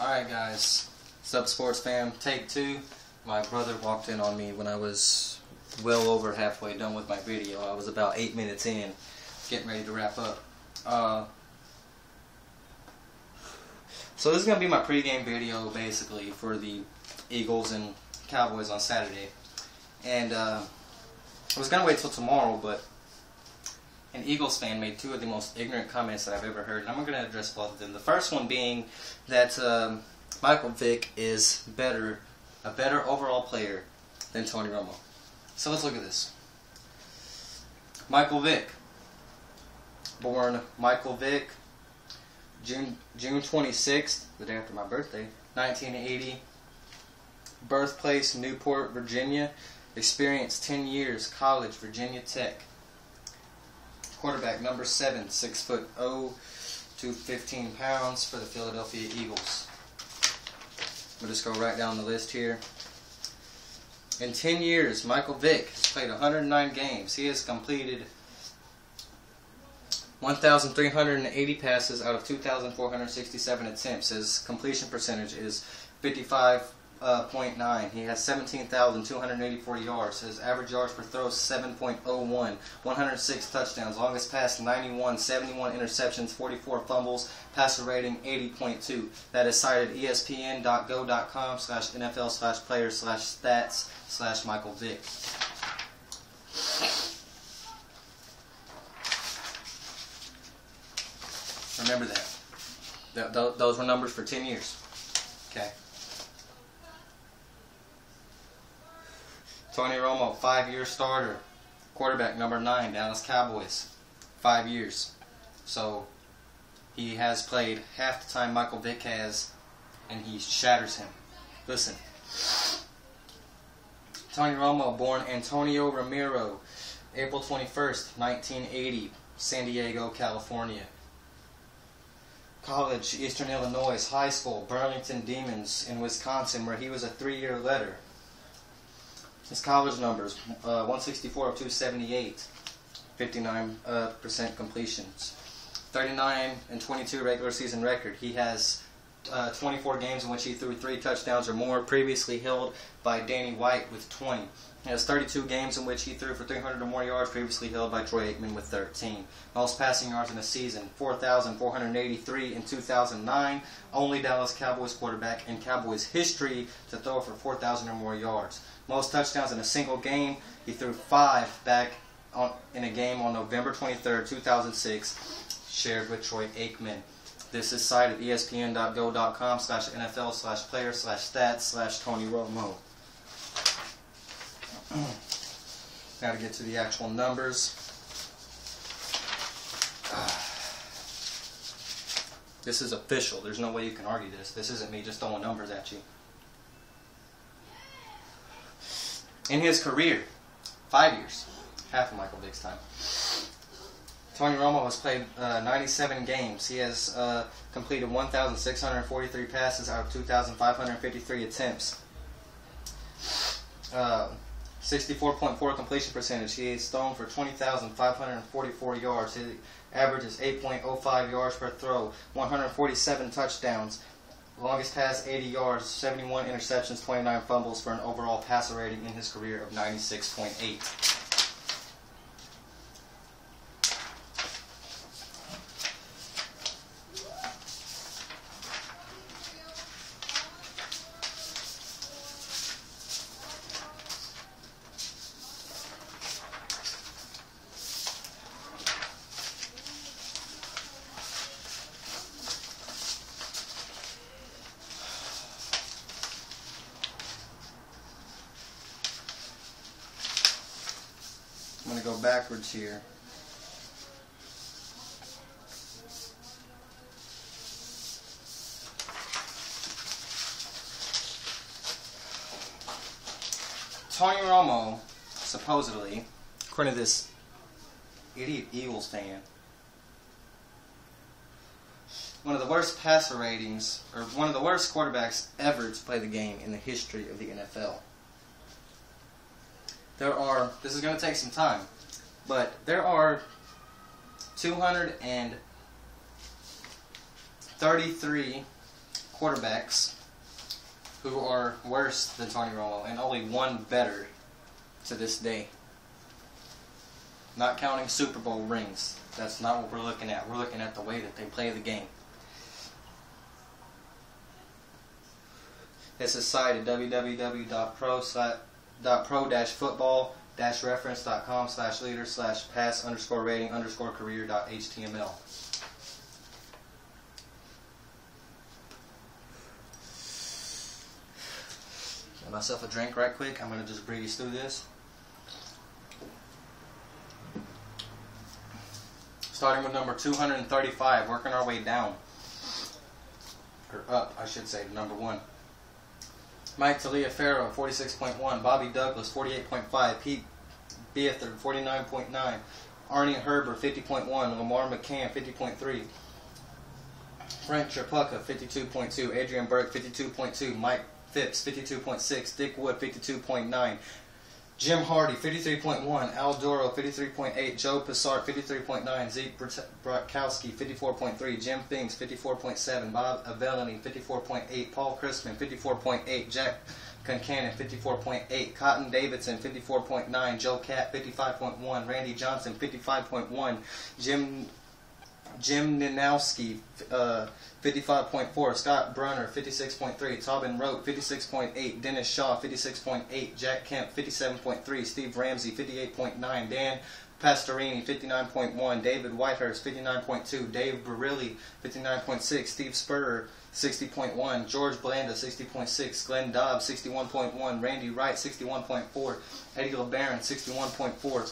Alright guys, sup sports fam, take two. My brother walked in on me when I was well over halfway done with my video. I was about 8 minutes in, getting ready to wrap up. So this is going to be my pregame video basically for the Eagles and Cowboys on Saturday. And I was going to wait till tomorrow, but an Eagles fan made two of the most ignorant comments that I've ever heard, and I'm going to address both of them. The first one being that Vick is a better overall player than Tony Romo. So let's look at this. Vick, born Michael Vick, June 26th, the day after my birthday, 1980. Birthplace Newport, Virginia. Experience 10 years, college, Virginia Tech. Quarterback number 7, 6'0", 215 pounds for the Philadelphia Eagles. We'll just go right down the list here. In 10 years, Michael Vick has played 109 games. He has completed 1,380 passes out of 2,467 attempts. His completion percentage is 55.9. He has 17,284 yards. His average yards per throw is 7.01. 106 touchdowns. Longest pass 91. 71 interceptions. 44 fumbles. Passer rating 80.2. That is cited ESPN.go.com/NFL/players/stats/Michael Vick. Remember that. Those were numbers for 10 years. Okay. Tony Romo, 5-year starter. Quarterback number 9, Dallas Cowboys. 5 years. So he has played half the time Michael Vick has, and he shatters him. Listen. Tony Romo, born Antonio Ramiro, April 21st, 1980, San Diego, California. College, Eastern Illinois. High school, Burlington Demons in Wisconsin, where he was a 3-year letter. His college numbers, 164 of 278, 59% completions. 39-22 regular season record. He has 24 games in which he threw 3 touchdowns or more, previously held by Danny White with 20. He has 32 games in which he threw for 300 or more yards, previously held by Troy Aikman with 13. Most passing yards in a season, 4,483 in 2009. Only Dallas Cowboys quarterback in Cowboys history to throw for 4,000 or more yards. Most touchdowns in a single game. He threw 5 back in a game on November 23rd, 2006, shared with Troy Aikman. This is cited ESPN.go.com/NFL/players/stats/Tony Romo. Now to get to the actual numbers. This is official. There's no way you can argue this. This isn't me just throwing numbers at you. In his career, 5 years, half of Michael Vick's time, Tony Romo has played 97 games. He has completed 1,643 passes out of 2,553 attempts. 64.4 completion percentage. He has thrown for 20,544 yards. His average is 8.05 yards per throw. 147 touchdowns. Longest pass 80 yards. 71 interceptions. 29 fumbles for an overall passer rating in his career of 96.8. I'm going to go backwards here. Tony Romo, supposedly, according to this idiot Eagles fan, one of the worst passer ratings, or one of the worst quarterbacks ever to play the game in the history of the NFL. This is going to take some time, but there are 233 quarterbacks who are worse than Tony Romo, and only one better to this day. Not counting Super Bowl rings. That's not what we're looking at. We're looking at the way that they play the game. This is cited www.pro-football-reference.com/leader/pass_rating_career.html. Get myself a drink right quick. I'm going to just breeze through this. Starting with number 235, working our way down. Or up, I should say, to number 1. Mike Taliaferro, 46.1. Bobby Douglas, 48.5. Pete Beathard, 49.9. Arnie Herber, 50.1. Lamar McCann, 50.3. Frank Trapucka, 52.2. Adrian Burke, 52.2. Mike Phipps, 52.6. Dick Wood, 52.9. Jim Hardy, 53.1. Al Doro, 53.8. Joe Passart, 53.9. Zeke Bratkowski, 54.3. Jim Finks, 54.7. Bob Avellini, 54.8. Paul Crispin, 54.8. Jack Concannon, 54.8. Cotton Davidson, 54.9. Joe Catt, 55.1. Randy Johnson, 55.1. Jim Ninowski, 55.4. Scott Brunner, 56.3. Tobin Rote, 56.8. Dennis Shaw, 56.8. Jack Kemp, 57.3. Steve Ramsey, 58.9. Dan Pastorini, 59.1. David Whitehurst, 59.2. Dave Barilli, 59.6. Steve Spurrier, 60.1. George Blanda, 60.6. Glenn Dobbs, 61.1. Randy Wright, 61.4. Eddie LeBaron, 61.4.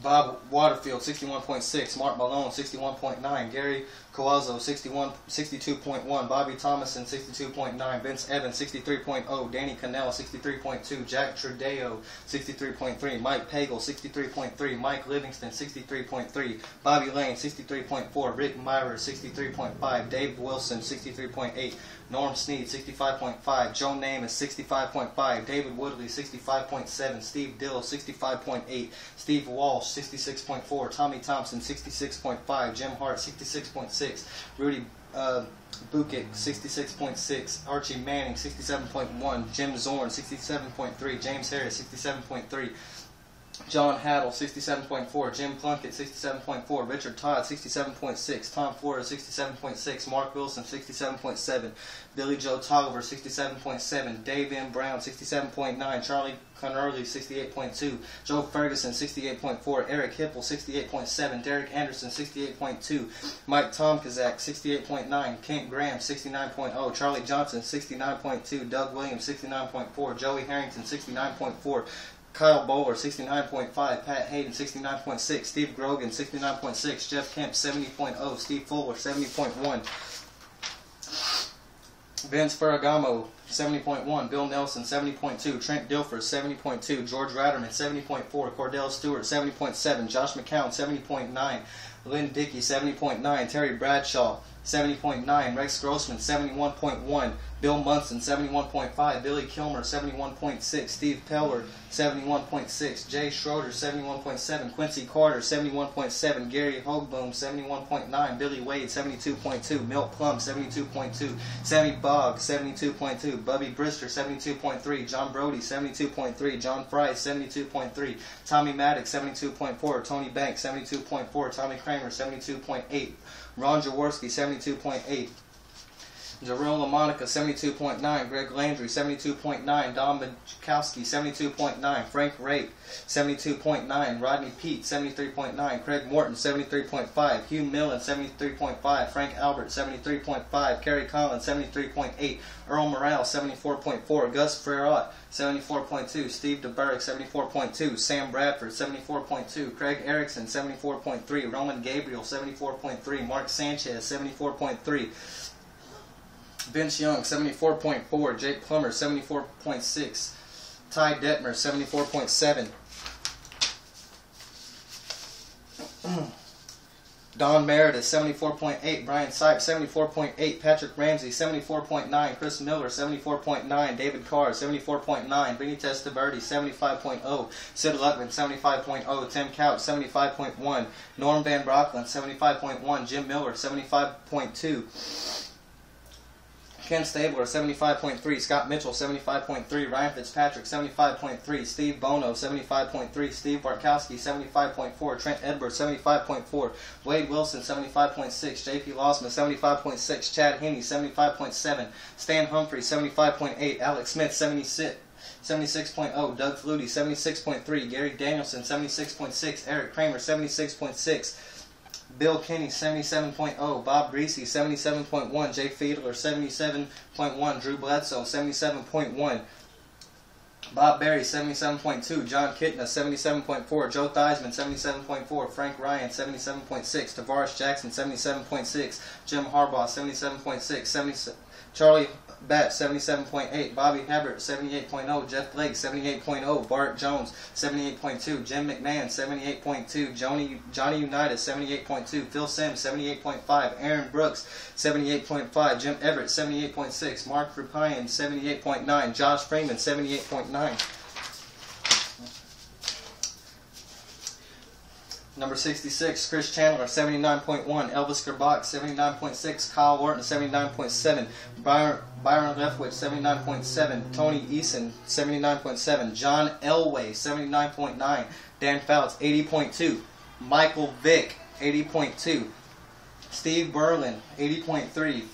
Bob Waterfield, 61.6. Mark Malone, 61.9. Gary Coazzo, 62.1. Bobby Thomason, 62.9. Vince Evans, 63.0. Danny Cannell, 63.2. Jack Tredeo, 63.3. Mike Pagel, 63.3. Mike Livingston, 63.3. Bobby Lane, 63.4. Rick Myrer, 63.5. Dave Wilson, 63.8. Norm Snead, 65.5. Joe Namath, 65.5. David Woodley, 65.7. Steve Dill, 65.8. Steve Walsh, 66.4. Tommy Thompson, 66.5. Jim Hart, 66.6. Rudy Bukic, 66.6. Archie Manning, 67.1. Jim Zorn, 67.3. James Harris, 67.3. John Haddle, 67.4. Jim Plunkett, 67.4. Richard Todd, 67.6. Tom Flores, 67.6. Mark Wilson, 67.7. Billy Joe Tolliver, 67.7. Dave M. Brown, 67.9. Charlie Connerly, 68.2. Joe Ferguson, 68.4. Eric Hipple, 68.7. Derek Anderson, 68.2. Mike Tomkazak, 68.9. Kent Graham, 69.0. Charlie Johnson, 69.2. Doug Williams, 69.4. Joey Harrington, 69.4. Kyle Bowler, 69.5. Pat Hayden, 69.6. Steve Grogan, 69.6. Jeff Kemp, 70.0. Steve Fuller, 70.1. Vince Ferragamo, 70.1. Bill Nelson, 70.2. Trent Dilfer, 70.2. George Ratterman, 70.4. Cordell Stewart, 70.7. Josh McCown, 70.9. Lynn Dickey, 70.9. Terry Bradshaw, 70.9. Rex Grossman, 71.1. Bill Munson, 71.5. Billy Kilmer, 71.6. Steve Peller, 71.6. Jay Schroeder, 71.7. Quincy Carter, 71.7. Gary Hogboom, 71.9. Billy Wade, 72.2. Milt Plum, 72.2. Sammy Bogg, 72.2. Bubby Brister, 72.3. John Brody, 72.3. John Fry, 72.3. Tommy Maddox, 72.4. Tony Banks, 72.4. Tommy Kramer, 72.8. Ron Jaworski, 72.8. Jerome LaMonica, 72.9. Greg Landry, 72.9. Don Majkowski, 72.9. Frank Rake, 72.9. Rodney Pete, 73.9. Craig Morton, 73.5. Hugh Millen, 73.5. Frank Albert, 73.5. Kerry Collins, 73.8. Earl Morale, 74.4. Gus Frerotte, 74.2. Steve DeBerg, 74.2. Sam Bradford, 74.2. Craig Erickson, 74.3. Roman Gabriel, 74.3. Mark Sanchez, 74.3. Vince Young, 74.4. Jake Plummer, 74.6. Ty Detmer, 74.7. Don Meredith, 74.8. Brian Sipes, 74.8. Patrick Ramsey, 74.9. Chris Miller, 74.9. David Carr, 74.9. Benny Testaverde, 75.0. Sid Luckman, 75.0. Tim Couch, 75.1. Norm Van Brocklin, 75.1. Jim Miller, 75.2. Ken Stabler, 75.3. Scott Mitchell, 75.3. Ryan Fitzpatrick, 75.3. Steve Bono, 75.3. Steve Bartkowski, 75.4. Trent Edwards, 75.4. Wade Wilson, 75.6. J.P. Losman, 75.6. Chad Henney, 75.7. Stan Humphrey, 75.8. Alex Smith, 76.0. Doug Flutie, 76.3. Gary Danielson, 76.6. Eric Kramer, 76.6. Bill Kinney, 77.0. Bob Greasy, 77.1. Jay Fiedler, 77.1. Drew Bledsoe, 77.1. Bob Berry, 77.2. John Kitna, 77.4. Joe Theismann, 77.4. Frank Ryan, 77.6. Tavares Jackson, 77.6. Jim Harbaugh, 77.6. Charlie Batt, 77.8. Bobby Habert, 78.0. Jeff Blake, 78.0. Bart Jones, 78.2. Jim McMahon, 78.2. Johnny Unitas, 78.2. Phil Sims, 78.5. Aaron Brooks, 78.5. Jim Everett, 78.6. Mark Rupien, 78.9. Josh Freeman, 78.9. Number 66, Chris Chandler, 79.1. Elvis Gerbach, 79.6. Kyle Wharton, 79.7. Byron Leftwich, 79.7. Tony Eason, 79.7. John Elway, 79.9. Dan Fouts, 80.2. Michael Vick, 80.2. Steve Berlin, 80.3.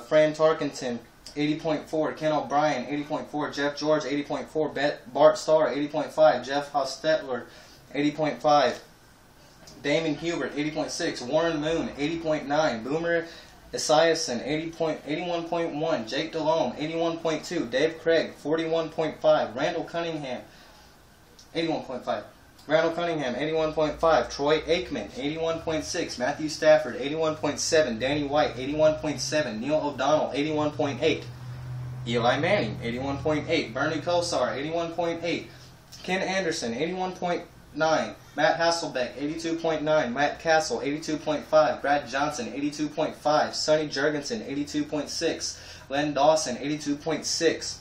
Fran Tarkenton, 80.4. Ken O'Brien, 80.4. Jeff George, 80.4. Bart Starr, 80.5. Jeff Hostetler, 80.5. Damon Hubert, 80.6. Warren Moon, 80.9. Boomer Esiason, 81.1. Jake Delhomme, 81.2. Dave Craig, 41.5. Randall Cunningham, 81.5. Randall Cunningham, 81.5. Troy Aikman, 81.6. Matthew Stafford, 81.7. Danny White, 81.7. Neil O'Donnell, 81.8. Eli Manning, 81.8. Bernie Kosar, 81.8. Ken Anderson, 81.9. Matt Hasselbeck, 82.9. Matt Castle, 82.5. Brad Johnson, 82.5. Sonny Jurgensen, 82.6. Len Dawson, 82.6.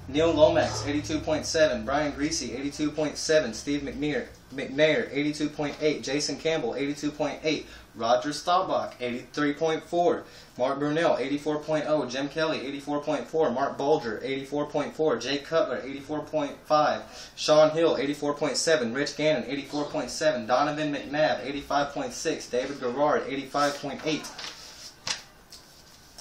Neil Lomax, 82.7. Brian Greasy, 82.7. Steve McNair, 82.8. Jason Campbell, 82.8. Roger Staubach, 83.4. Mark Brunell, 84.0. Jim Kelly, 84.4. Mark Bolger, 84.4. Jay Cutler, 84.5. Sean Hill, 84.7. Rich Gannon, 84.7. Donovan McNabb, 85.6. David Garrard, 85.8.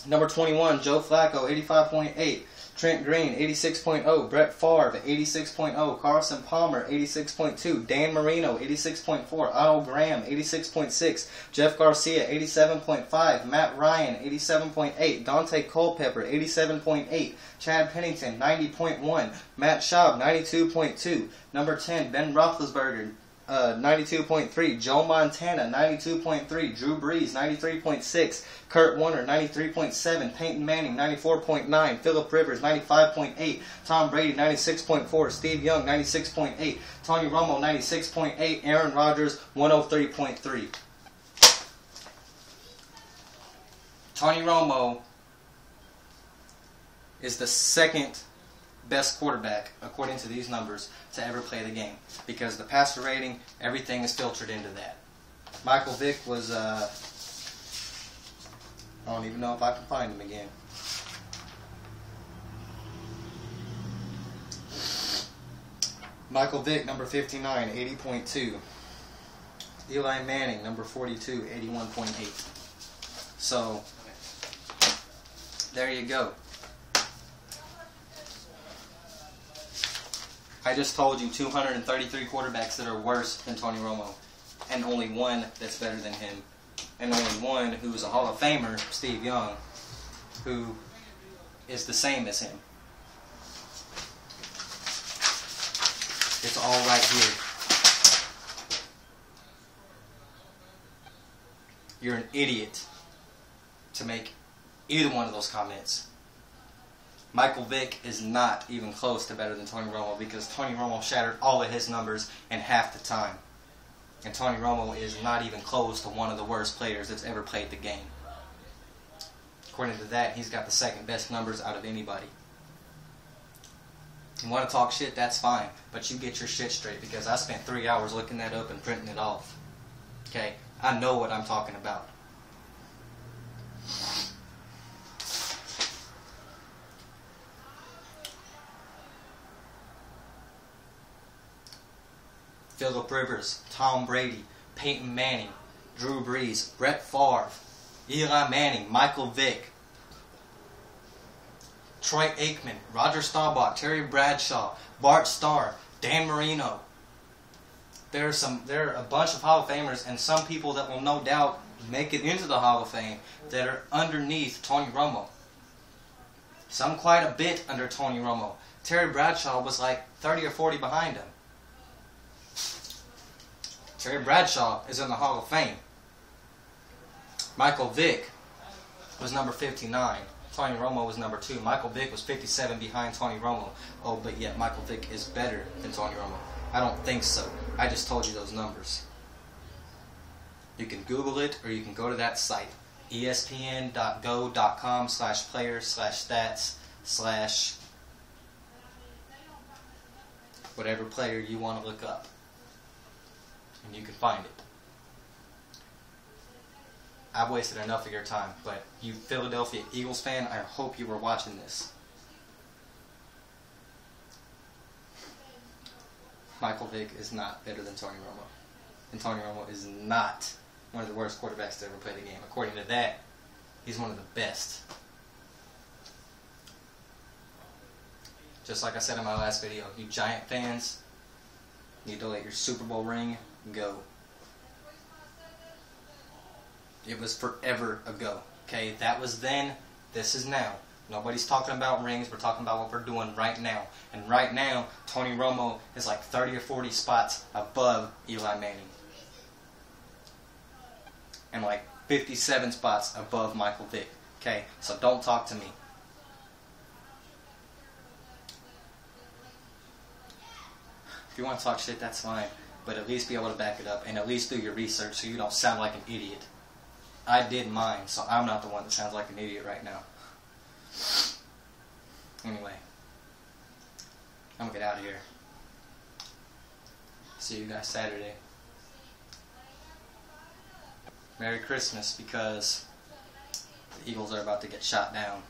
Number 21, Joe Flacco, 85.8. Trent Green, 86.0. Brett Favre, 86.0. Carson Palmer, 86.2. Dan Marino, 86.4. Otto Graham, 86.6. Jeff Garcia, 87.5. Matt Ryan, 87.8. Dante Culpepper, 87.8. Chad Pennington, 90.1. Matt Schaub, 92.2. Number 10, Ben Roethlisberger, 92.3. Joe Montana, 92.3. Drew Brees, 93.6. Kurt Warner, 93.7. Peyton Manning, 94.9. Phillip Rivers, 95.8. Tom Brady, 96.4. Steve Young, 96.8. Tony Romo, 96.8. Aaron Rodgers, 103.3. Tony Romo is the second best quarterback, according to these numbers, to ever play the game. Because the passer rating, everything is filtered into that. Michael Vick was, I don't even know if I can find him again. Michael Vick, number 59, 80.2. Eli Manning, number 42, 81.8. So, there you go. I just told you 233 quarterbacks that are worse than Tony Romo, and only one that's better than him, and only one who's a Hall of Famer, Steve Young, who is the same as him. It's all right here. You're an idiot to make either one of those comments. Michael Vick is not even close to better than Tony Romo, because Tony Romo shattered all of his numbers in half the time. And Tony Romo is not even close to one of the worst players that's ever played the game. According to that, he's got the second best numbers out of anybody. You want to talk shit, that's fine. But you get your shit straight, because I spent 3 hours looking that up and printing it off. Okay? I know what I'm talking about. Phillip Rivers, Tom Brady, Peyton Manning, Drew Brees, Brett Favre, Eli Manning, Michael Vick, Troy Aikman, Roger Staubach, Terry Bradshaw, Bart Starr, Dan Marino. There are a bunch of Hall of Famers and some people that will no doubt make it into the Hall of Fame that are underneath Tony Romo. Some quite a bit under Tony Romo. Terry Bradshaw was like 30 or 40 behind him. Terry Bradshaw is in the Hall of Fame. Michael Vick was number 59. Tony Romo was number 2. Michael Vick was 57 behind Tony Romo. Oh, but yet Michael Vick is better than Tony Romo. I don't think so. I just told you those numbers. You can Google it or you can go to that site. ESPN.go.com/players/stats/ whatever player you want to look up. And you can find it. I've wasted enough of your time, but you Philadelphia Eagles fan, I hope you were watching this. Michael Vick is not better than Tony Romo. And Tony Romo is not one of the worst quarterbacks to ever play the game. According to that, he's one of the best. Just like I said in my last video, you Giant fans need to let your Super Bowl ring go. It was forever ago. Okay, that was then, this is now. Nobody's talking about rings, we're talking about what we're doing right now. And right now, Tony Romo is like 30 or 40 spots above Eli Manning. And like 57 spots above Michael Vick. Okay, so don't talk to me. If you want to talk shit, that's fine. But at least be able to back it up and at least do your research so you don't sound like an idiot. I did mine, so I'm not the one that sounds like an idiot right now. Anyway, I'm gonna get out of here. See you guys Saturday. Merry Christmas, because the Eagles are about to get shot down.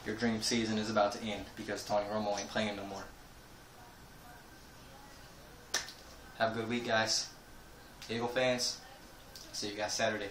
Your dream season is about to end because Tony Romo ain't playing no more. Have a good week, guys. Eagle fans, see you guys Saturday.